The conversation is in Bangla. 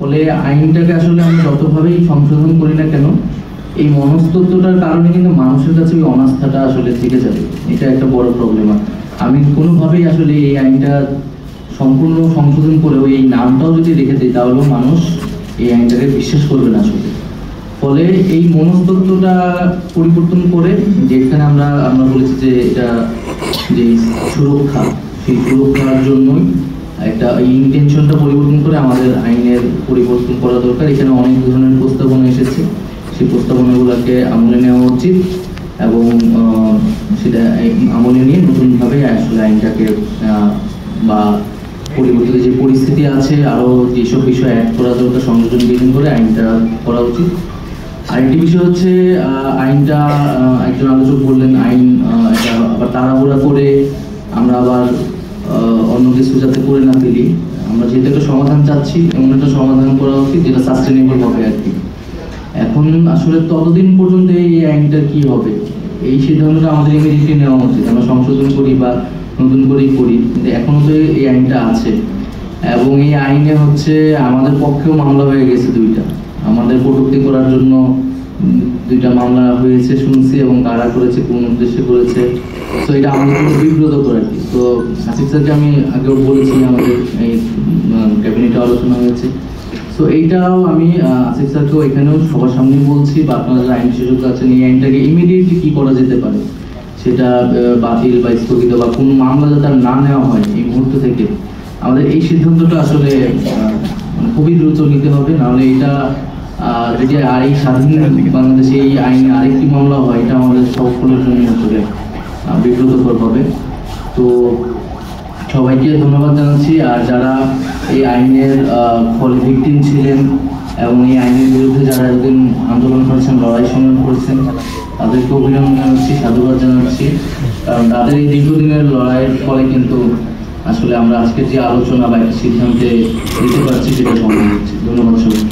ফলে আইনটাকে আসলে আমরা যতভাবেই সংশোধন করি না কেন, এই মনস্তত্ত্বটার কারণে কিন্তু মানুষের কাছে ওই অনাস্থাটা আসলে থেকে যাবে। এটা একটা বড় প্রবলেম। আমি কোনোভাবেই আসলে এই আইনটা সম্পূর্ণ সংশোধন করেও এই নামটাও যদি রেখে দিই, তাহলেও মানুষ এই আইনটাকে বিশ্বাস করবে না আসলে। ফলে এই মনস্তত্ত্বটা পরিবর্তন করে, যেখানে আমরা বলেছি যে এটা যে সুরক্ষা, সেই সুরক্ষার জন্যই একটা ইন্টেনশনটা পরিবর্তন করে আমাদের আইনের পরিবর্তন করা দরকার। এখানে অনেক ধরনের প্রস্তাবনা এসেছে, সেই প্রস্তাবনাগুলোকে আমলে নেওয়া উচিত এবং সেটা আমলে নিয়ে নতুনভাবে আসলে আইনটাকে বা পরিবর্তিত যে পরিস্থিতি আছে আরও যেসব বিষয় অ্যাড করা দরকার সংযোজন বিলীন করে আইনটা করা উচিত। আরেকটি বিষয় হচ্ছে আইনটা একজন আলোচক বললেন আইন এটা আবার তাড়াহুড়া করে আমরা আবার অন্য কিছু যাতে করে না ফেলি। আমরা যেহেতু একটা সমাধান চাচ্ছি, এমন একটা সমাধান করা উচিত যেটা সাস্টেনেবল হবে আর কি। এখন আসলে ততদিন পর্যন্ত এই আইনটা কি হবে, এই সিদ্ধান্তটা আমাদের ইমিডিয়েটলি নেওয়া উচিত। আমরা সংশোধন করি বা নতুন করেই করি, কিন্তু এখনো তো এই আইনটা আছে এবং এই আইনে হচ্ছে আমাদের পক্ষেও মামলা হয়ে গেছে দুইটা। আমাদের কটূক্তি করার জন্য দুইটা মামলা হয়েছে শুনছি, এবং কারা করেছে, কোন উদ্দেশ্যে করেছে, তো এটা আমাদের জন্য বিব্রত করে। তো আসিফ স্যারকে আমি আগেও বলেছি, আমাদের এই ক্যাবিনেটে আলোচনা হয়েছে। তো এইটাও আমি আসিফ স্যারকেও এখানেও সবার সামনে বলছি, বা আপনারা যারা আইন বিশেষজ্ঞ আছেন, এই আইনটাকে ইমিডিয়েটলি কি করা যেতে পারে, সেটা বাতিল বা স্থগিত বা কোনো মামলা যাতে না নেওয়া হয় এই মুহূর্ত থেকে, আমাদের এই সিদ্ধান্তটা আসলে খুবই দ্রুত নিতে হবে। নাহলে এটা যদি আর এই স্বাধীন বাংলাদেশে এই আইনে আরেকটি মামলা হয়, এটা আমাদের সকলের জন্য আসলে বিব্রতকর হবে। তো সবাইকে ধন্যবাদ জানাচ্ছি। আর যারা এই আইনের ফলে ভিকটিম ছিলেন এবং এই আইনের বিরুদ্ধে যারা একদিন আন্দোলন করেছেন, লড়াই সংগ্রাম করেছেন, তাদেরকে অভিনন্দন জানাচ্ছি, সাধুবাদ জানাচ্ছি। কারণ তাদের এই দীর্ঘদিনের লড়াইয়ের ফলে কিন্তু আসলে আমরা আজকের যে আলোচনা বা একটা সিদ্ধান্তে দিতে পারছি, সেটা সম্ভব হচ্ছে। ধন্যবাদ সবাই।